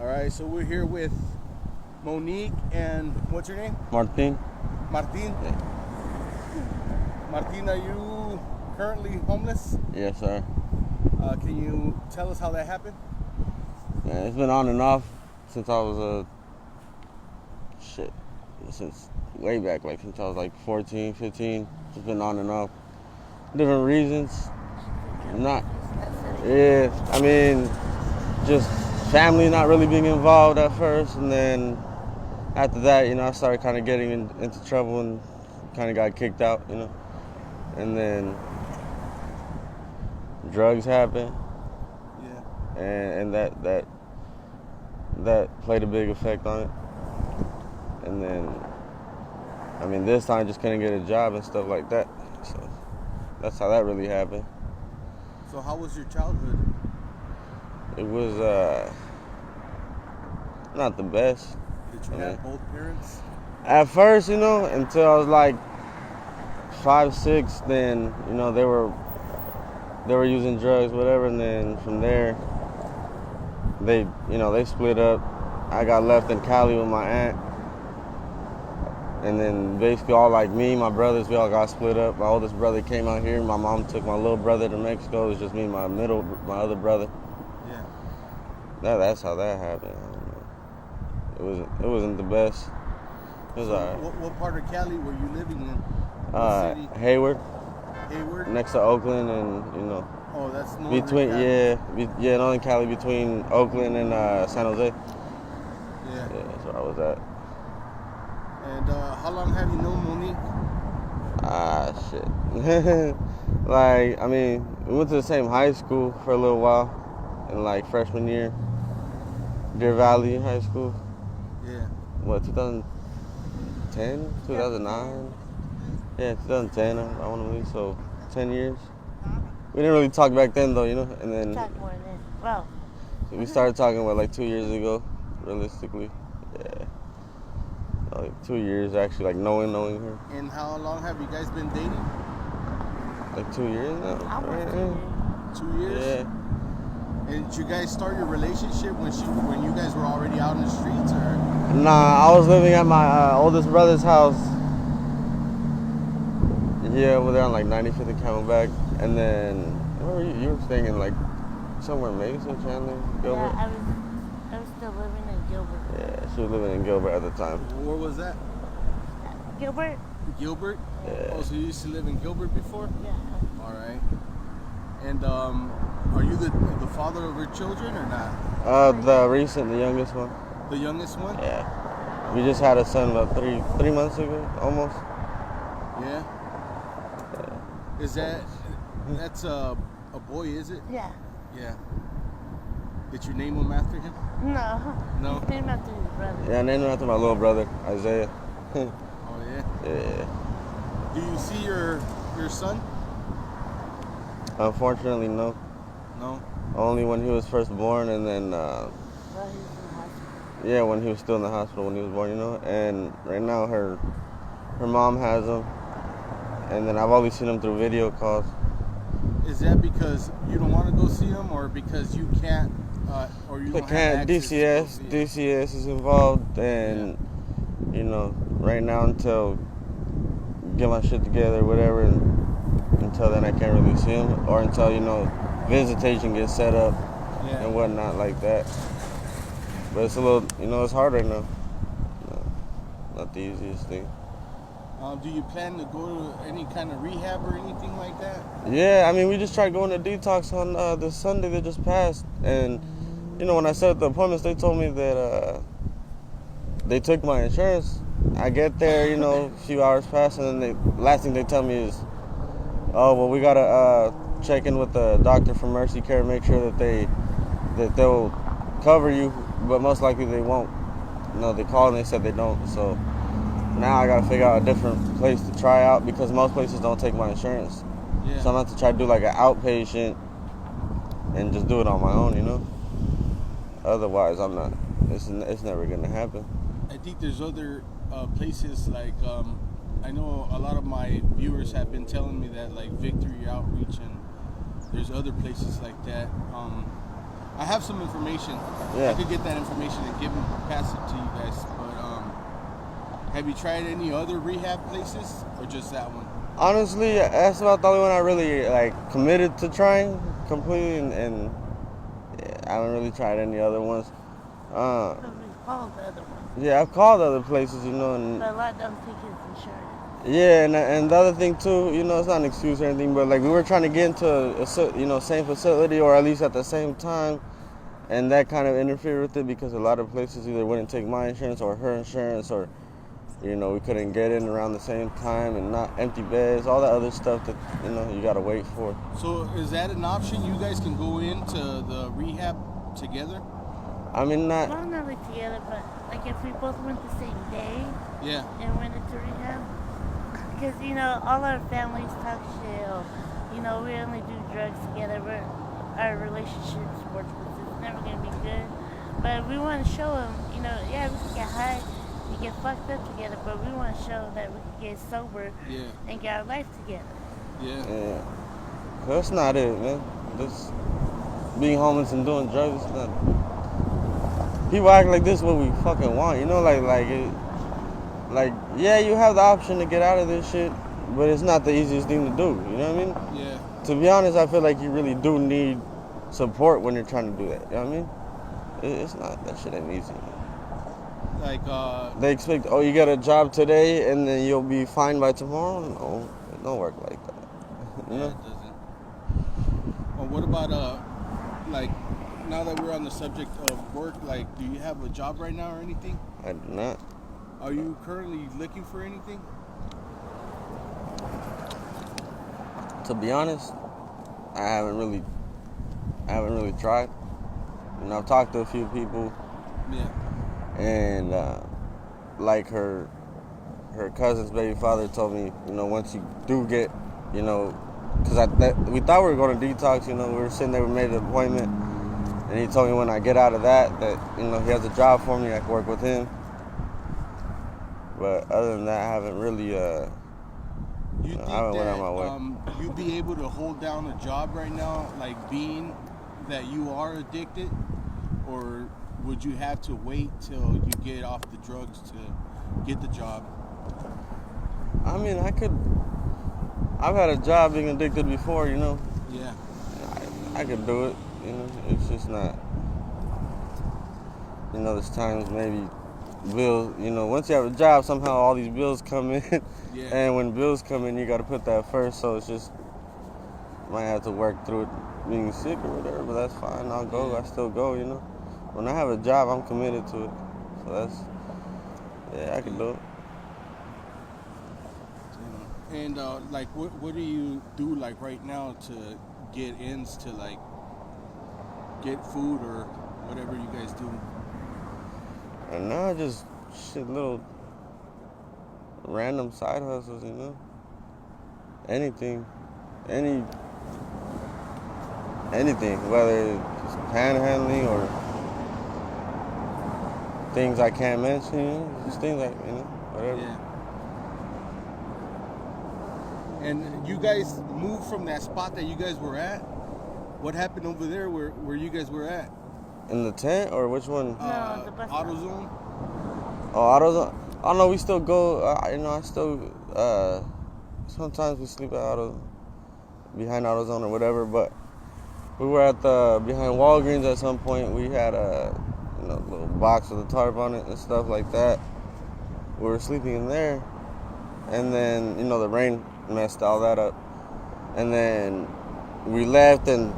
All right, so we're here with Monique and what's your name? Martin. Martin. Yeah. Martin, are you currently homeless? Yes, sir. Can you tell us how that happened? Man, it's been on and off since I was since way back, like since I was like 14, 15. It's been on and off. Different reasons. I mean, just family not really being involved at first, and then after that, I started kind of getting into trouble and kind of got kicked out, and then drugs happened. Yeah. And that played a big effect on it. And then, this time I just couldn't get a job and stuff like that. So that's how that really happened. So how was your childhood? It was not the best. Did you have both parents? At first, until I was like 5, 6, then, they were using drugs, whatever, and then from there, they split up. I got left in Cali with my aunt. And then basically all like me, my brothers, we all got split up. My oldest brother came out here. My mom took my little brother to Mexico. It was just me and my other brother. Yeah. That's how that happened. I don't know. It wasn't the best. It was alright. What part of Cali were you living in? What city? Hayward. Hayward? Next to Oakland and, Oh, that's northern between Cali. Northern Cali, between Oakland and San Jose. Yeah. Yeah, that's where I was at. And how long have you known Monique? Shit. We went to the same high school for a little while in like freshman year. Deer Valley High School. Yeah. What, 2010? 2009? Yeah, 2010, I want to believe, so 10 years. We didn't really talk back then though, and then Talk more than, well. we started talking like 2 years ago, realistically. Yeah. Like 2 years actually, like knowing her. And how long have you guys been dating? Like 2 years now. Almost 2 years? Yeah. And did you guys start your relationship when you guys were already out in the streets, or? Nah, I was living at my oldest brother's house. Yeah, over there on like 95th and Camelback. And then, where were you? You were staying in like somewhere in Mason, Chandler, Gilbert? Yeah, I was still living in Gilbert. Yeah, she was living in Gilbert at the time. Where was that? Gilbert? Gilbert? Yeah. Oh, so you used to live in Gilbert before? Yeah. All right. And are you the father of her children or not? The youngest one. The youngest one? Yeah. We just had a son about three months ago, almost. Yeah. Is that's a boy, is it? Yeah. Yeah. Did you name him after him? No. No? He's named after his brother. Yeah, I named him after my little brother, Isaiah. Oh, yeah? Yeah. Do you see your son? Unfortunately, no. No? Only when he was first born, and then, Well, he's in the hospital. yeah, when he was still in the hospital when he was born, And right now, her mom has him, and then I've only seen him through video calls. Is that because you don't want to go see him, or because you can't, or you don't have access to go see him? DCS is involved, and right now until get my shit together, whatever, and until then I can't really see him, or until visitation gets set up and whatnot like that. But it's a little, it's hard right now. Not the easiest thing. Do you plan to go to any kind of rehab or anything like that? Yeah, we just tried going to detox on this Sunday that just passed, and when I set up the appointments, they told me that they took my insurance. I get there, a few hours pass, and then the last thing they tell me is, oh, well, we gotta check in with the doctor from Mercy Care, make sure that they'll cover you, but most likely they won't. They called and they said they don't, so now I gotta figure out a different place to try out because most places don't take my insurance. Yeah. So I'm gonna have to try to do like an outpatient and just do it on my own, Otherwise, I'm not. It's never gonna happen. I think there's other places like I know a lot of my viewers have been telling me that like Victory Outreach and there's other places like that. I have some information. Yeah. I could get that information and pass it to you guys. But have you tried any other rehab places or just that one? Honestly, that's about the only one I really like committed to trying completely, and yeah, I haven't really tried any other ones. But we called the other one. Yeah, I've called other places, you know, and But a lot don't take his insurance. yeah, and the other thing too, you know, it's not an excuse or anything, but like we were trying to get into same facility or at least at the same time, and that kind of interfered with it because a lot of places either wouldn't take my insurance or her insurance, or you know, we couldn't get in around the same time, and not empty beds, all that other stuff that you know you gotta wait for. So is that an option? You guys can go into the rehab together? I mean, not. Well, not like together, but like if we both went the same day Yeah. and went into rehab. Because, you know, all our families talk shit. Or, you know, we only do drugs together. Our relationship's worthless. It's never going to be good. But we want to show them, you know, yeah, we can get high, we get fucked up together, but we want to show that we can get sober and get our life together. Yeah. That's not it, man. This being homeless and doing drugs is not. People act like this is what we fucking want, you know, like, yeah, you have the option to get out of this shit, but it's not the easiest thing to do, you know what I mean? Yeah. To be honest, I feel like you really do need support when you're trying to do that, you know what I mean? It's not, that shit ain't easy. Like, they expect, oh, you got a job today and then you'll be fine by tomorrow? No, it don't work like that. You know? It doesn't. Well, what about, like, now that we're on the subject of work, like, do you have a job right now or anything? I do not. Are you currently looking for anything? To be honest, I haven't really tried. You know, I've talked to a few people. Yeah. And like her cousin's baby father told me, you know, once you do get, you know, because we thought we were going to detox, you know, we were sitting there, we made an appointment, and he told me when I get out of that, you know, he has a job for me, I can work with him. But other than that, I haven't really, You think I haven't went that on my way. you'd be able to hold down a job right now, like being that you are addicted, or would you have to wait till you get off the drugs to get the job? I mean, I've had a job being addicted before, you know. Yeah. I could do it, you know. It's just not, you know, there's times maybe bills, you know, once you have a job, somehow all these bills come in. Yeah. And when bills come in, you got to put that first. So it's just, might have to work through it being sick or whatever, but that's fine. I'll go. Yeah. I still go, you know. When I have a job, I'm committed to it. So that's, yeah, I can do it. And like, what do you do like right now to get ends to like get food or whatever you guys do? And now just shit, little random side hustles, you know. Anything, whether it's panhandling or things I can't mention, you know, just things like, you know, whatever. Yeah. And you guys moved from that spot that you guys were at? What happened over there where you guys were at? In the tent, or which one? No, the bus stop. AutoZone? Oh, AutoZone. Oh no, we still go. You know, I still. Sometimes we sleep at behind AutoZone or whatever. But we were at behind Walgreens at some point. We had a little box with a tarp on it and stuff like that. We were sleeping in there, and then the rain messed all that up. And then we left, and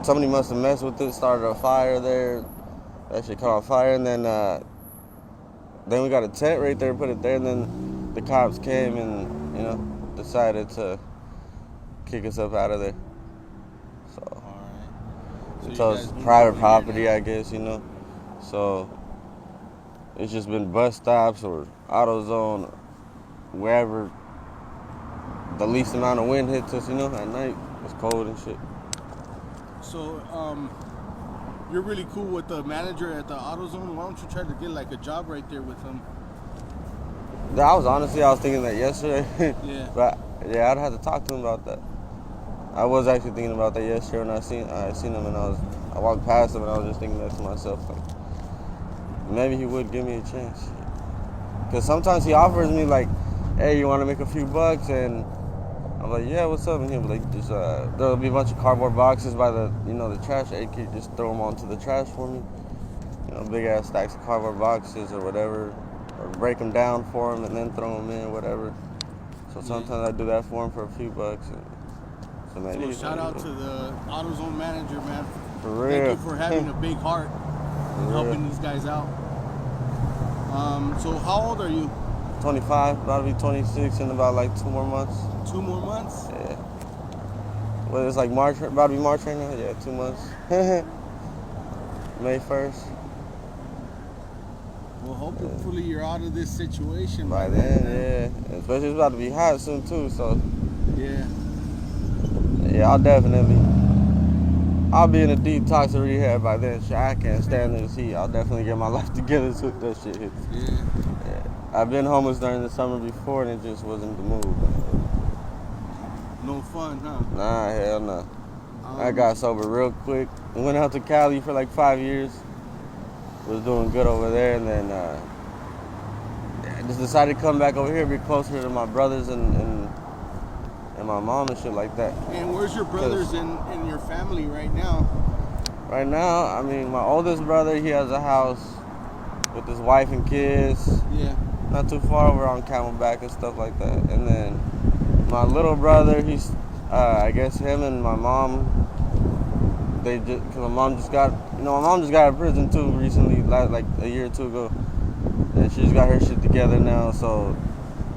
somebody must have messed with it, started a fire there. That shit caught on fire, and then we got a tent right there, put it there, and then the cops came and, decided to kick us up out of there. So, All right. so you it's guys moved private over here property, now? I guess, So it's just been bus stops or AutoZone, wherever the least amount of wind hits us, at night. It's cold and shit. So, you're really cool with the manager at the AutoZone. Why don't you try to get like a job right there with him? I was thinking that yesterday. Yeah. But yeah, I'd have to talk to him about that. I was actually thinking about that yesterday when I seen him, and I was I walked past him and I was just thinking that to myself, like, maybe he would give me a chance. Because sometimes he offers me, like, hey, you want to make a few bucks? And I'm like, yeah, what's up? And he'll be like, just, there'll be a bunch of cardboard boxes by the, the trash. Hey, can you just throw them onto the trash for me? Big ass stacks of cardboard boxes or whatever. Or break them down for him and then throw them in, whatever. So sometimes I do that for him for a few bucks. And so maybe shout out to the AutoZone manager, man. For real. Thank you for having a big heart and helping these guys out. So how old are you? 25, about to be 26 in about like 2 more months. 2 more months? Yeah. Well, it's like March, about to be March right now? Yeah, 2 months. May 1st. Well, hopefully you're out of this situation by then, yeah. Especially it's about to be hot soon too, so. Yeah. Yeah, I'll be in a detox or rehab by then. Shit, I can't stand this heat. I'll definitely get my life together so that shit hits. Yeah. I've been homeless during the summer before and it just wasn't the move. No fun, huh? Nah, hell no. I got sober real quick. Went out to Cali for like 5 years. Was doing good over there, and then just decided to come back over here, be closer to my brothers and my mom and shit like that. And where's your brothers and your family right now? Right now, I mean, my oldest brother, he has a house with his wife and kids. Yeah. Not too far over on Camelback and stuff like that. And then my little brother, he's, I guess him and my mom, cause my mom just got out of prison too recently, like a year or two ago. And she's got her shit together now, so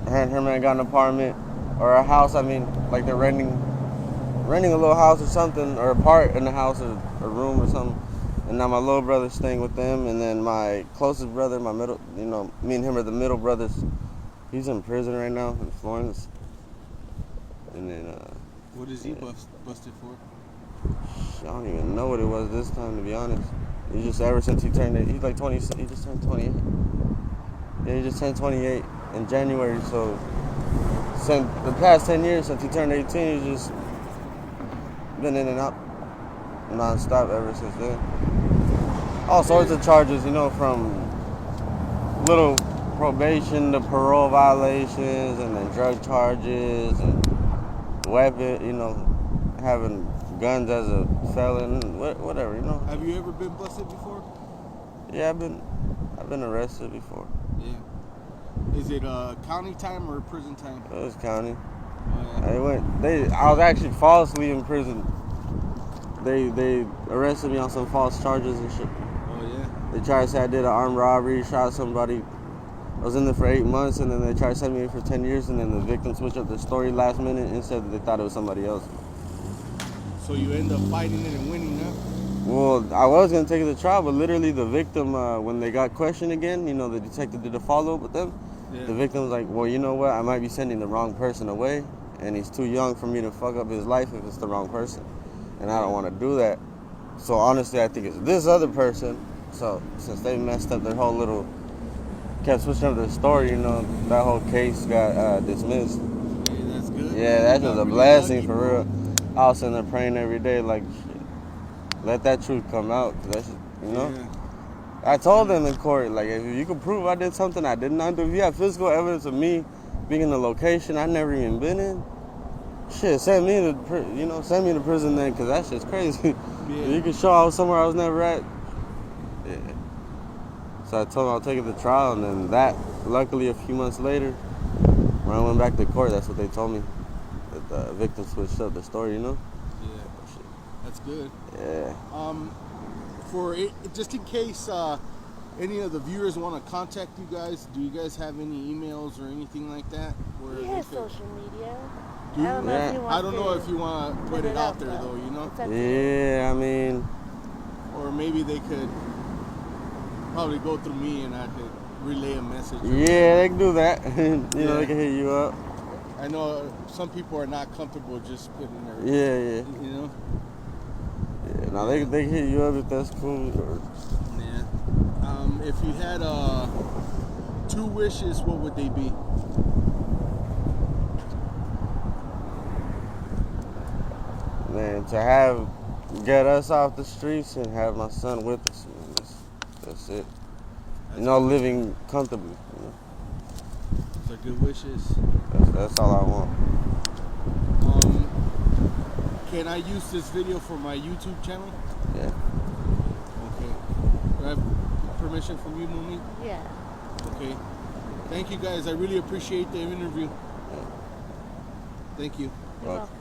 her and her man got an apartment, or a house, like they're renting a little house or something, or a part in the house, or a room or something. And now my little brother's staying with them, and then my closest brother, my middle, me and him are the middle brothers. He's in prison right now in Florence. And then, what is he busted for? I don't even know what it was this time, to be honest. He's just ever since he's like 20, he just turned 28. Yeah, he just turned 28 in January, so since the past 10 years, since he turned 18, he's just been in and out non-stop ever since then. All sorts of charges, from little probation to parole violations, and then drug charges, and weapon, having guns as a felon, whatever, Have you ever been busted before? Yeah, I've been arrested before. Yeah. Is it county time or prison time? It was county. Oh, yeah. I was actually falsely in prison. They arrested me on some false charges and shit. Oh yeah. They tried to say I did an armed robbery, shot somebody. I was in there for 8 months, and then they tried to send me for 10 years, and then the victim switched up their story last minute and said that they thought it was somebody else. So you end up fighting it and winning, huh? Well, I was going to take it to trial, but literally the victim, when they got questioned again, the detective did a follow-up with them. Yeah. The victim was like, well, you know what? I might be sending the wrong person away, and he's too young for me to fuck up his life if it's the wrong person. And I don't want to do that. So honestly, I think it's this other person. So since they messed up their whole little, kept switching up their story, that whole case got dismissed. Yeah, that's good. Yeah, that was a blessing for real. I was sitting there praying every day, like, shit, let that truth come out. Cause that's, Yeah. I told them in court, like, if you can prove I did something I did not do, if you have physical evidence of me being in a location I never even been in, shit, send me to prison then, cause that shit's crazy. Yeah. If you can show I was somewhere I was never at. Yeah. So I told him I'll take it to trial, and then luckily a few months later, when I went back to court, that's what they told me. That the victim switched up the story, Yeah. That's good. Yeah. Just in case any of the viewers want to contact you guys, do you guys have any emails or anything like that? We have social media. I don't know if you want to put it out there, though, Yeah, Or maybe they could probably go through me and I could relay a message. Yeah, they can do that. They can hit you up. I know some people are not comfortable just putting their... Yeah. Yeah, now they can hit you up if that's cool. Yeah. If you had 2 wishes, what would they be? Man, to have get us off the streets and have my son with us. Man. That's it. That's You know, living comfortably. You know? Those are good wishes. That's all I want. Can I use this video for my YouTube channel? Yeah. Okay. Do I have permission from you, Monique? Yeah. Okay. Thank you guys. I really appreciate the interview. Thank you. You're welcome.